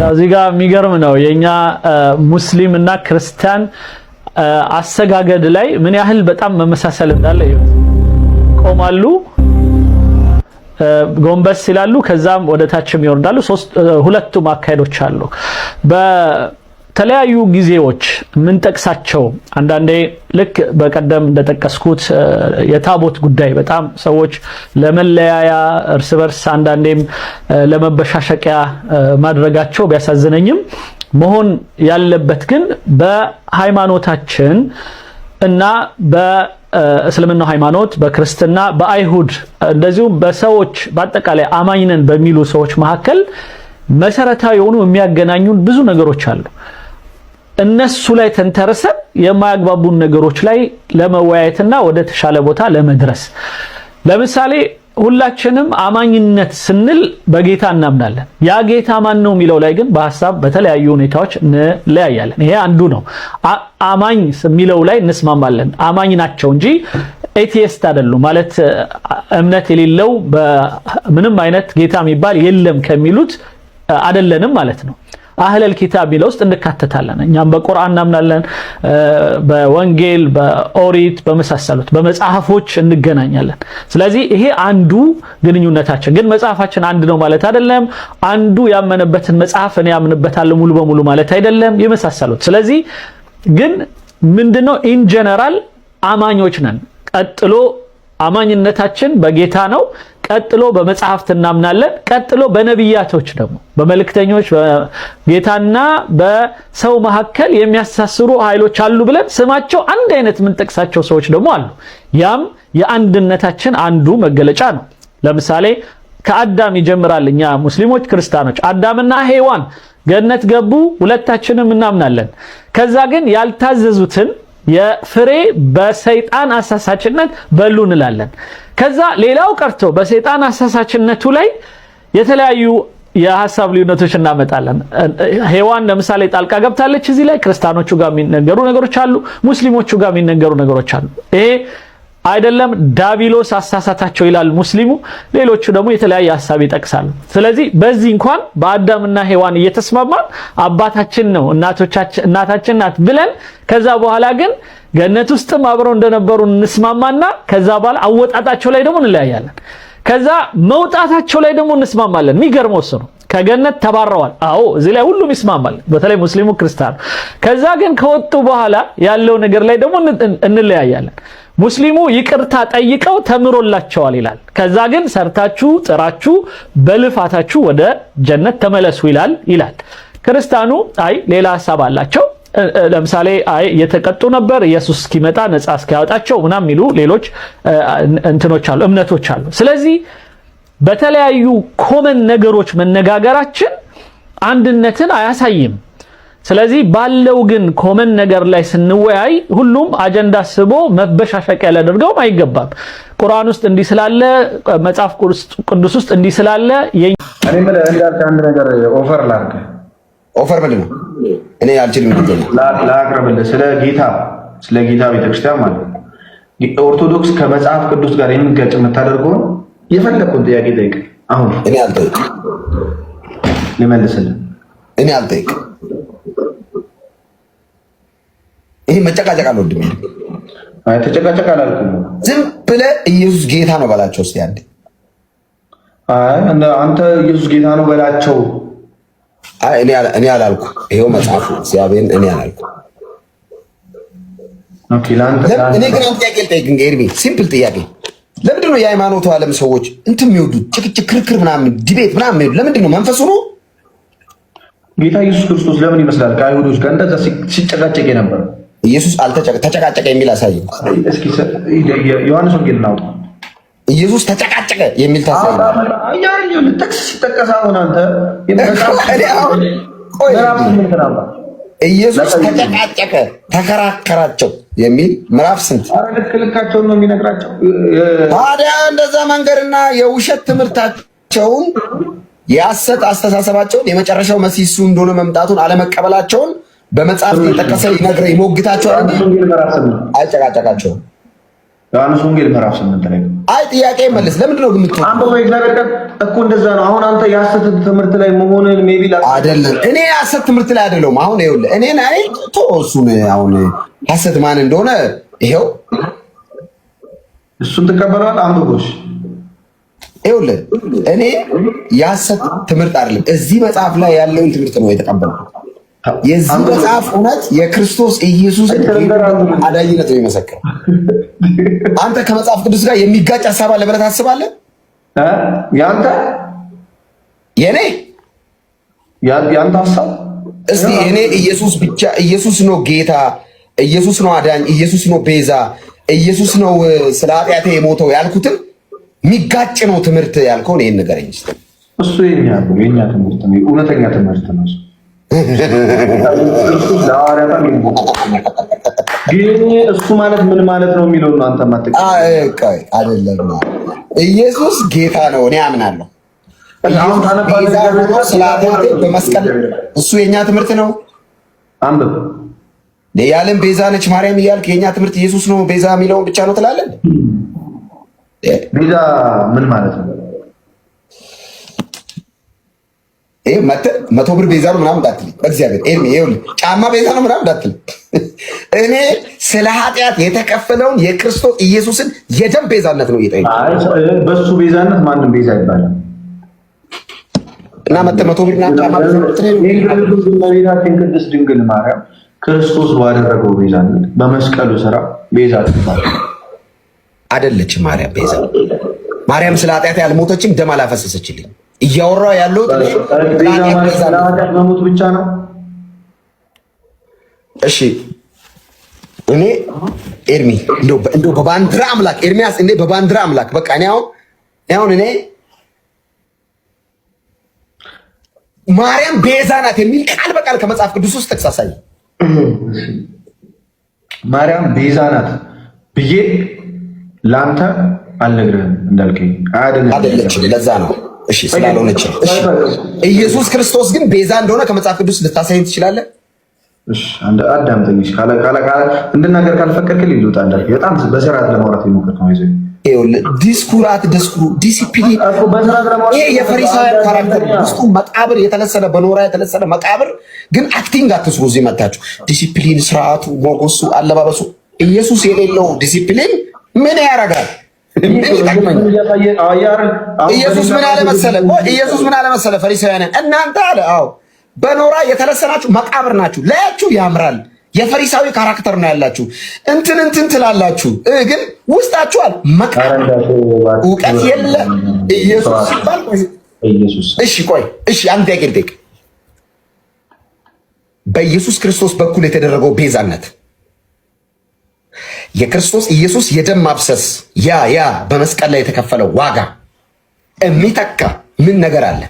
እዚህ ጋር የሚገርም ነው የኛ ሙስሊም እና ክርስቲያን አሰጋገድ ላይ ምን ያህል በጣም መመሳሰል እንዳለ ይሁን። ቆማሉ፣ ጎንበስ ይላሉ፣ ከዛም ወደ ታችም ይወርዳሉ። ሁለቱም አካሄዶች አሉ። በተለያዩ ጊዜዎች ምን ጠቅሳቸው አንዳንዴ ልክ በቀደም እንደተጠቀስኩት የታቦት ጉዳይ በጣም ሰዎች ለመለያያ እርስ በርስ አንዳንዴም ለመበሻሸቂያ ማድረጋቸው ቢያሳዝነኝም መሆን ያለበት ግን በሃይማኖታችን እና በእስልምና ሃይማኖት በክርስትና በአይሁድ እንደዚሁም በሰዎች በአጠቃላይ አማኝነን በሚሉ ሰዎች መካከል መሰረታዊ የሆኑ የሚያገናኙን ብዙ ነገሮች አሉ። እነሱ ላይ ተንተርሰን የማያግባቡን ነገሮች ላይ ለመወያየትና ወደ ተሻለ ቦታ ለመድረስ ለምሳሌ ሁላችንም አማኝነት ስንል በጌታ እናምናለን። ያ ጌታ ማን ነው የሚለው ላይ ግን በሐሳብ በተለያዩ ሁኔታዎች እንለያያለን። ይሄ አንዱ ነው። አማኝ የሚለው ላይ እንስማማለን። አማኝ ናቸው እንጂ ኤቲስት አይደሉም ማለት እምነት የሌለው በምንም አይነት ጌታ የሚባል የለም ከሚሉት አይደለንም ማለት ነው። አህለል ኪታብ ሚለው ውስጥ እንካተታለን። እኛም በቁርአን እናምናለን፣ በወንጌል በኦሪት በመሳሰሉት በመጽሐፎች እንገናኛለን። ስለዚህ ይሄ አንዱ ግንኙነታችን። ግን መጽሐፋችን አንድ ነው ማለት አይደለም። አንዱ ያመነበትን መጽሐፍ እኔ ያምንበታለሁ ሙሉ በሙሉ ማለት አይደለም። የመሳሰሉት ስለዚህ ግን ምንድነው ኢን ጀነራል አማኞች ነን። ቀጥሎ አማኝነታችን በጌታ ነው። ቀጥሎ በመጽሐፍት እናምናለን። ቀጥሎ በነብያቶች ደግሞ በመልእክተኞች በጌታና በሰው መካከል የሚያሳስሩ ኃይሎች አሉ ብለን ስማቸው አንድ አይነት የምንጠቅሳቸው ሰዎች ደግሞ አሉ። ያም የአንድነታችን አንዱ መገለጫ ነው። ለምሳሌ ከአዳም ይጀምራል። እኛ ሙስሊሞች ክርስቲያኖች አዳምና ሔዋን ገነት ገቡ፣ ሁለታችንም እናምናለን። ከዛ ግን ያልታዘዙትን የፍሬ በሰይጣን አሳሳችነት በሉ እንላለን። ከዛ ሌላው ቀርቶ በሰይጣን አሳሳችነቱ ላይ የተለያዩ የሐሳብ ልዩነቶች እናመጣለን። ሔዋን ለምሳሌ ጣልቃ ገብታለች እዚህ ላይ ክርስቲያኖቹ ጋር የሚነገሩ ነገሮች አሉ፣ ሙስሊሞቹ ጋር የሚነገሩ ነገሮች አሉ። ይሄ አይደለም ዳቢሎስ አሳሳታቸው ይላል ሙስሊሙ፣ ሌሎቹ ደግሞ የተለያየ ሐሳብ ይጠቅሳሉ። ስለዚህ በዚህ እንኳን በአዳምና ሔዋን እየተስማማን አባታችን ነው እናታችን ናት ብለን ከዛ በኋላ ግን ገነት ውስጥም አብረው እንደነበሩ እንስማማና ከዛ በኋላ አወጣጣቸው ላይ ደግሞ እንለያያለን። ከዛ መውጣታቸው ላይ ደግሞ እንስማማለን። የሚገርመው እሱ ነው። ከገነት ተባረዋል። አዎ እዚህ ላይ ሁሉም ይስማማል፣ በተለይ ሙስሊሙ ክርስቲያኑ። ከዛ ግን ከወጡ በኋላ ያለው ነገር ላይ ደግሞ እንለያያለን። ሙስሊሙ ይቅርታ ጠይቀው ተምሮላቸዋል ይላል። ከዛ ግን ሰርታችሁ ጥራችሁ በልፋታችሁ ወደ ጀነት ተመለሱ ይላል። ክርስቲያኑ አይ ሌላ ሐሳብ አላቸው። ለምሳሌ አይ የተቀጡ ነበር ኢየሱስ እስኪመጣ ነፃ እስኪያወጣቸው ምናምን የሚሉ ሌሎች እንትኖች አሉ፣ እምነቶች አሉ። ስለዚህ በተለያዩ ኮመን ነገሮች መነጋገራችን አንድነትን አያሳይም። ስለዚህ ባለው ግን ኮመን ነገር ላይ ስንወያይ ሁሉም አጀንዳ ስቦ መበሻሸቂያ ሊያደርገውም አይገባም። ቁርአን ውስጥ እንዲህ ስላለ መጽሐፍ ቅዱስ ውስጥ እንዲህ ስላለ እኔ ማለት እንዳልክ አንድ ነገር ኦፈር ላድርግ። ኦፈር ምንድን ነው? እኔ አልችልም ላቅርብልህ። ስለ ጌታ ቤተክርስቲያን ማለት ነው ኦርቶዶክስ ከመጽሐፍ ቅዱስ ጋር የሚጋጭ የምታደርገው የፈለኩን ጥያቄ ጠይቅ። አሁን እኔ አልጠይቅ ልመልስልህ። እኔ አልጠይቅ። ይሄ መጨቃጨቅ አልወድም። አይ ተጨቃጨቅ አላልኩም። ዝም ብለህ ኢየሱስ ጌታ ነው በላቸው እስቲ አንዴ። አይ አንተ ኢየሱስ ጌታ ነው በላቸው። አይ እኔ አላልኩም። ይሄው መጽሐፍ እግዚአብሔርን እኔ አላልኩም። ኦኬ እኔ ግን አንተ ጥያቄ ልጠይቅ እንግዲህ ሲምፕል ጥያቄ። ለምንድን ነው የሃይማኖቱ ዓለም ሰዎች እንትን የሚወዱት ጭቅጭቅ፣ ክርክር ምናምን ዲቤት ምናምን የሚወዱት? ለምንድን ነው? መንፈሱ ነው። ጌታ ኢየሱስ ክርስቶስ ለምን ይመስላል ከአይሁዶች ጋር እንደዛ ሲጨቃጨቅ ነበር? ኢየሱስ ተጨቃጨቀ የሚል አሳይ እስኪ። ዮሐንስ ወንጌል ነው ኢየሱስ ተጨቃጨቀ የሚል ታሳይ። አያሪው ለተክስ ሲጠቀስ አሁን አንተ ኢየሱስ ተጨቃጨቀ ተከራከራቸው የሚል ምዕራፍ ስንት? አረ ልክልካቸውን ነው የሚነግራቸው። ታዲያ እንደዛ መንገርና የውሸት ትምህርታቸውን የሐሰት አስተሳሰባቸውን የመጨረሻው መሲህ እሱ እንደሆነ መምጣቱን አለመቀበላቸውን በመጽሐፍ የተጠቀሰ ይሞግታቸዋል እንጂ አይጨቃጨቃቸውም። ዮሐንስ ወንጌል ምዕራፍ 8 ላይ አይ ጥያቄ መልስ። ለምንድን ነው ግምት አንተ ወይ እግዚአብሔር እኮ እንደዛ ነው። አሁን አንተ የሐሰት ትምህርት ላይ መሆንን ሜቢ አይደለም። እኔ የሐሰት ትምህርት ላይ አይደለሁም። አሁን ይኸውልህ እኔን አይ እሱን አሁን ሐሰት ማን እንደሆነ ይኸው እሱን ተቀበለዋል። አንብቦሽ ይኸውልህ እኔ የሐሰት ትምህርት አይደለም እዚህ መጽሐፍ ላይ ያለውን ትምህርት ነው የተቀበልኩት። የዚህ መጽሐፍ እውነት የክርስቶስ ኢየሱስ አዳኝነት ነው የሚመሰክረው። አንተ ከመጽሐፍ ቅዱስ ጋር የሚጋጭ ሐሳብ አለ ብለህ ታስባለህ? ያንተ የኔ ያንተ ሐሳብ እስቲ እኔ ኢየሱስ ብቻ ኢየሱስ ነው ጌታ፣ ኢየሱስ ነው አዳኝ፣ ኢየሱስ ነው ቤዛ፣ ኢየሱስ ነው ስለ ኃጢአቴ የሞተው ያልኩትን የሚጋጭ ነው ትምህርት ያልከውን ይሄን ንገረኝ እስቲ። እሱ የኛ ትምህርት ነው፣ እውነተኛ ትምህርት ነው። እሱ ማለት ምን ማለት ነው የሚለው ነው። አንተ ማጥቃ አይደለም። ኢየሱስ ጌታ ነው እኔ አምናለሁ። በመስቀል እሱ የኛ ትምህርት ነው። አንብብ። የዓለም ቤዛ ነች ማርያም እያልክ የኛ ትምህርት ኢየሱስ ነው ቤዛ የሚለውን ብቻ ነው ትላለህ። ቤዛ ምን ማለት ነው? ይሄ 100 ብር ቤዛ ነው ምናምን እንዳትል በእግዚአብሔር ኤርሚ ይኸውልህ ጫማ ቤዛ ነው ምናምን እንዳትል። እኔ ስለ ኃጢአት የተከፈለውን የክርስቶስ ኢየሱስን የደም ቤዛነት ነው እየጠየቀኝ። በሱ ቤዛነት ማንም ቤዛ ይባላል እና 100 ብር ምናምን ጫማ ቤዛ እመቤታችን ቅድስት ድንግል ማርያም ክርስቶስ ባደረገው ቤዛነት በመስቀሉ ስራ ቤዛ ትባላለች። አይደለችም ማርያም ቤዛ። ማርያም ስለ ኃጢአት ያልሞተችም ደም አላፈሰሰችልኝ። እያወራሁ ያለሁት መሞት ብቻ ነው። እሺ እኔ ኤርሚ እንደው በባንዲራ አምላክ ኤርሚያስ እኔ በባንዲራ አምላክ በቃ እኔ አሁን እኔ ማርያም ቤዛ ናት የሚል ቃል በቃል ከመጽሐፍ ቅዱስ ውስጥ ተክሳሳይ ማርያም ቤዛ ናት ብዬ ላንተ አልነግርህም እንዳልከኝ አይደለችም። ለዛ ነው እሺ ስላልሆነች። እሺ ኢየሱስ ክርስቶስ ግን ቤዛ እንደሆነ ከመጽሐፍ ቅዱስ ልታሳየኝ ትችላለህ? እሺ አንድ አዳምጠኝ። ካለ እንድናገር ካልፈቀድክልኝ ልውጣ። እንዳልከኝ በጣም በስርዓት ለማውራት የሞከርኩ ነው። ይኸውልህ ዲሲፕሊን ይሄ የፈሪሳውያን ካራክተር ውስጡ መቃብር የተለሰነ በኖራ የተለሰነ መቃብር ግን አክቲንግ አትስሩ። እዚህ መታችሁ ዲሲፕሊን፣ ስርዓቱ፣ ሞገሱ፣ አለባበሱ ኢየሱስ የሌለው ዲሲፕሊን ምን ያደርጋል? ኢየሱስ ምን አለ መሰለ ፈሪሳውያንን እናንተ አለ በኖራ የተለሰናችሁ መቃብር ናችሁ፣ ላያችሁ ያምራል፣ የፈሪሳዊ ካራክተር ነው ያላችሁ፣ እንትን ትላላችሁ፣ ግን ውስጣችሁ አለ መቃብር፣ እውቀት የለ። ኢየሱስ ሲባል እሺ አንተ ያገድክ በኢየሱስ ክርስቶስ በኩል የተደረገው ቤዛነት የክርስቶስ ኢየሱስ የደም ማብሰስ ያ በመስቀል ላይ የተከፈለው ዋጋ የሚተካ ምን ነገር አለ?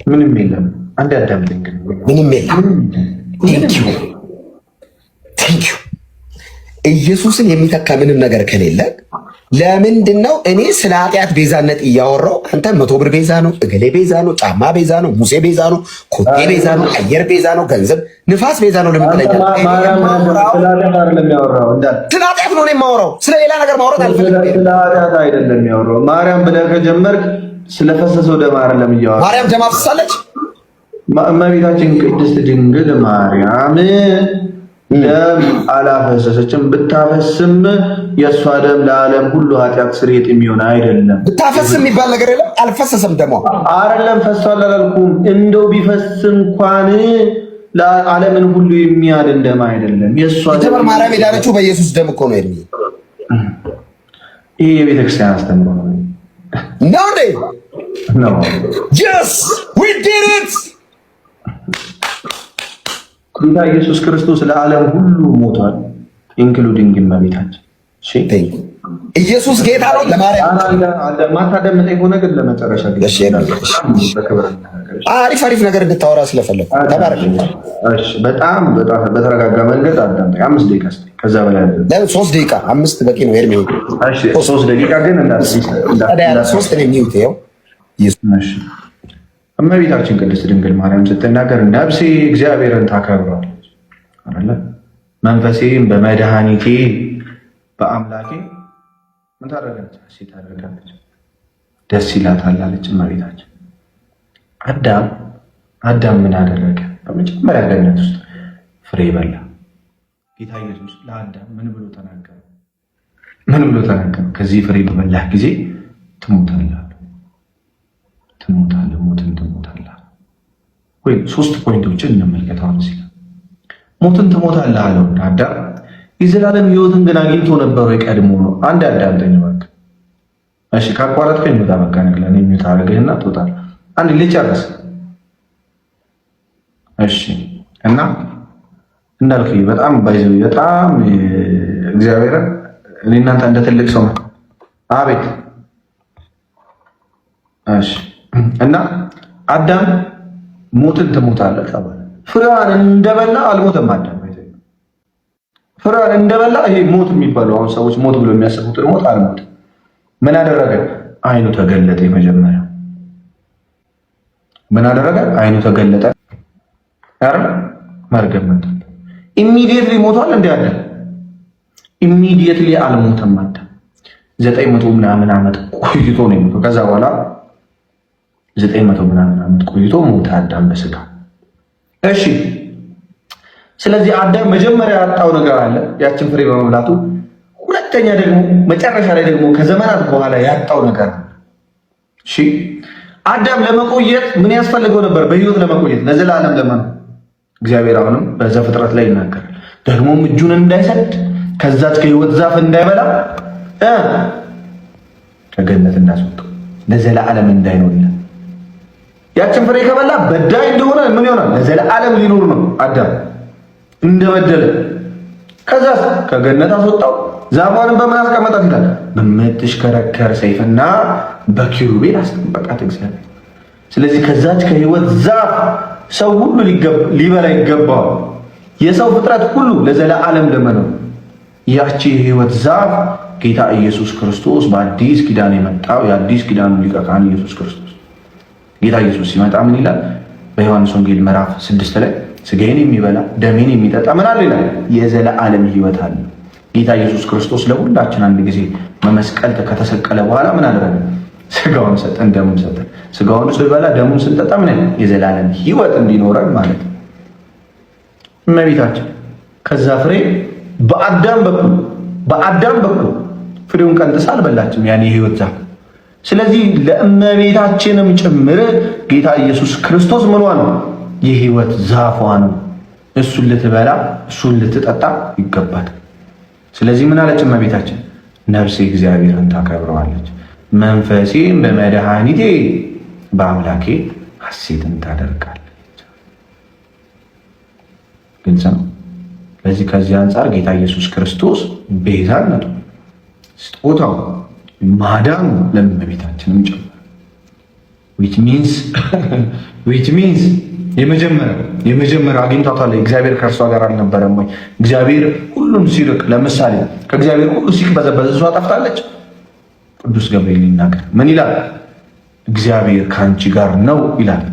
ምንም የለም። አንድ አዳምጠኝ። ምንም የለም። ቴንኪው ኢየሱስን የሚተካ ምንም ነገር ከሌለ ለምንድን ነው እኔ ስለ ኃጢአት ቤዛነት እያወራው አንተ 100 ብር ቤዛ ነው፣ እገሌ ቤዛ ነው፣ ጫማ ቤዛ ነው፣ ሙሴ ቤዛ ነው፣ ኮቴ ቤዛ ነው፣ አየር ቤዛ ነው፣ ገንዘብ ንፋስ ቤዛ ነው? ለምን ትለኛለህ? ስለ ኃጢአት ነው የማወራው። ስለ ሌላ ነገር ማውራት አልፈልግም። ስለ ኃጢአት አይደለም የሚያወራው። ማርያም ብለህ ከጀመርክ ስለፈሰሰው ደም አይደለም እያወራህ። ማርያም ደም አፍስሳለች? እመቤታችን ቅድስት ድንግል ማርያም ደም አላፈሰሰችም። ብታፈስም የእሷ ደም ለዓለም ሁሉ ኃጢአት ስርየት የሚሆን አይደለም። ብታፈስም የሚባል ነገር የለም። አልፈሰሰም። ደሞ አይደለም ፈሷል አላልኩም። እንደው ቢፈስ እንኳን ለዓለምን ሁሉ የሚያድን ደም አይደለም። የእሷ ደም ማርያም የዳነችው በኢየሱስ ደም እኮ ነው። ይሄ የቤተክርስቲያን አስተምሮ ነው እንዴ? ነው yes we did it። ጌታ ኢየሱስ ክርስቶስ ለዓለም ሁሉ ሞቷል፣ ኢንክሉዲንግ እመቤታችን። እሺ ኢየሱስ ጌታ ነው። ለማርያም ማታደምጠኝ ከሆነ ግን ለመጨረሻ ጊዜ አሪፍ ነገር እንድታወራ ስለፈለኩ ተባረክ። እሺ በጣም በተረጋጋ መንገድ አዳምጠኝ። 5 ደቂቃ ስጠኝ። ከዛ በላይ ለምን 3 ደቂቃ 5 በቂ ነው። ኤርሚ እሺ 3 ደቂቃ ግን እንዳትል 3 ነው የሚውት ይኸው። እሺ እመቤታችን ቅድስት ድንግል ማርያም ስትናገር ነፍሴ እግዚአብሔርን ታከብራለች አይደለ? መንፈሴም በመድኃኒቴ በአምላኬ ምን ታደርጋለች? ሐሴት ታደርጋለች፣ ደስ ይላታል አለች እመቤታችን። አዳም ምን አደረገ? በመጀመሪያ ገነት ውስጥ ፍሬ በላ። ጌታ ኢየሱስ ለአዳም ምን ብሎ ተናገረ? ከዚህ ፍሬ በበላህ ጊዜ ትሞታለህ፣ ሞትን ትሞታለህ። ወይ 3 ፖይንቶችን እንመልከት። አሁን እዚህ ሞትን ትሞታለህ አለው አዳም። የዘላለም ሕይወትን ግን አግኝቶ ነበር ወይ? ቀድሞ ነው። አንድ አዳምጠኝ እባክህ። እሺ ካቋረጥከኝ ወጣ በቃ ነገር ለኔ ሚውት አድርገህና ትወጣለህ። አንድ ልጨርስ። እሺ እና እንዳልኩኝ በጣም ባይዘው በጣም እግዚአብሔር እኔ እናንተ እንደ ትልቅ ሰው ነው። አቤት። እሺ እና አዳም ሞትን ትሞታለህ ተባለ። ፍሬዋን እንደበላ አልሞተም አዳም። ፍሬዋን እንደበላ ይሄ ሞት የሚባለው አሁን ሰዎች ሞት ብሎ የሚያስቡት ሞት አልሞት። ምን አደረገ? አይኑ ተገለጠ። የመጀመሪያው ምን አደረገ? አይኑ ተገለጠ። አረ መርገም መጣ። ኢሚዲየትሊ ሞቷል እንዴ አዳም? ኢሚዲየትሊ አልሞተም አዳም። 900 ምናምን ዓመት ቆይቶ ነው የሞተው። ከዛ በኋላ 900 ምናምን ዓመት ቆይቶ ሞተ አዳም በስጋ። እሺ ስለዚህ አዳም መጀመሪያ ያጣው ነገር አለ፣ ያችን ፍሬ በመብላቱ። ሁለተኛ ደግሞ መጨረሻ ላይ ደግሞ ከዘመናት በኋላ ያጣው ነገር አለ። እሺ አዳም ለመቆየት ምን ያስፈልገው ነበር? በህይወት ለመቆየት ለዘላለም ለመኖር እግዚአብሔር አሁንም በዘፍጥረት ላይ ይናገራል። ደግሞም እጁን እንዳይሰድ ከዛች ከህይወት ዛፍ እንዳይበላ ከገነት እንዳስወጣው ለዘላለም እንዳይኖር ይላል። ያችን ፍሬ ከበላ በዳይ እንደሆነ ምን ይሆናል? ለዘላለም ሊኖር ነው አዳም እንደበደለ። ከዛስ ከገነት አስወጣው። ዛፏንም በምን አስቀመጣት ይላል? በምትሽከረከር ሰይፍና በኪሩቤል አስቀመጣት እግዚአብሔር። ስለዚህ ከዛች ከህይወት ዛፍ ሰው ሁሉ ሊበላ ይገባዋል። የሰው ፍጥረት ሁሉ ለዘላለም ለመኖር ያቺ የህይወት ዛፍ ጌታ ኢየሱስ ክርስቶስ በአዲስ ኪዳን የመጣው የአዲስ ኪዳኑ ሊቀ ካህን ኢየሱስ ክርስቶስ። ጌታ ኢየሱስ ሲመጣ ምን ይላል? በዮሐንስ ወንጌል ምዕራፍ 6 ላይ ስጋዬን የሚበላ ደሜን የሚጠጣ ምን አለ ይላል? የዘላለም ህይወት አለ። ጌታ ኢየሱስ ክርስቶስ ለሁላችን አንድ ጊዜ በመስቀል ከተሰቀለ በኋላ ምን አደረገ? ስጋውን ሰጠን፣ ደሙን ሰጠን። ስጋውን ስንበላ ደሙን ስንጠጣ ምን የዘላለም ህይወት እንዲኖረን ማለት ነው። እመቤታችን ከዛ ፍሬ በአዳም በኩል ፍሬውን ቀንጥሳ አልበላችም፣ ያን የህይወት ዛፍ። ስለዚህ ለእመቤታችንም ጭምር ጌታ ኢየሱስ ክርስቶስ ምኗ ነው? የህይወት ዛፏ ነው። እሱን ልትበላ እሱን ልትጠጣ ይገባል። ስለዚህ ምን አለች እመቤታችን? ነፍሴ እግዚአብሔርን ታከብረዋለች፣ መንፈሴም በመድኃኒቴ በአምላኬ ሐሴትን ታደርጋለች። ግልጽ ነው። ስለዚህ ከዚህ አንጻር ጌታ ኢየሱስ ክርስቶስ ቤዛነቱ፣ ስጦታው፣ ማዳኑ ለእመቤታችንም ጭምር which means የመጀመሪያው አግኝቷታል። እግዚአብሔር ከእርሷ ጋር አልነበረም ወይ? እግዚአብሔር ሁሉን ሲርቅ፣ ለምሳሌ ከእግዚአብሔር ሁሉ ሲቅበዘበዝ እሷ ጠፍታለች። ቅዱስ ገብርኤል ይናገር ምን ይላል? እግዚአብሔር ከአንቺ ጋር ነው ይላል።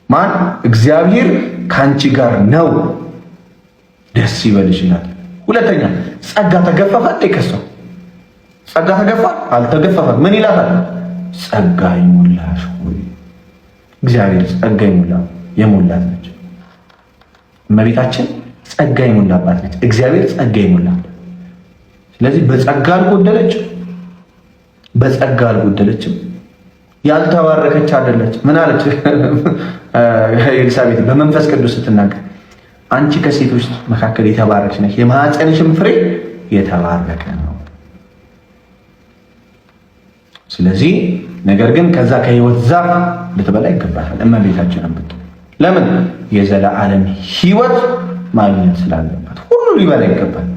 ማን? እግዚአብሔር ከአንቺ ጋር ነው፣ ደስ ይበልሽ ይላል። ሁለተኛ ጸጋ ተገፈፈ። ከሷ ጸጋ ተገፋ አልተገፈፈም? ምን ይላታል? ጸጋ ይሞላሽ ሆይ። እግዚአብሔር ጸጋ የሞላት ነች። እመቤታችን ጸጋ የሞላባት ነች። እግዚአብሔር ጸጋ የሞላባት። ስለዚህ በጸጋ አልጎደለችም። ያልተባረከች አይደለች። ምን አለች ኤልሳቤጥ በመንፈስ ቅዱስ ስትናገር? አንቺ ከሴቶች መካከል የተባረክሽ ነሽ፣ የማኅፀንሽም ፍሬ የተባረከ ነው። ስለዚህ ነገር ግን ከዛ ከህይወት ዛፍ ልትበላ ይገባታል እመቤታችንን ብትል። ለምን? የዘላለም ህይወት ማግኘት ስላለባት ሁሉ ሊበላ ይገባል።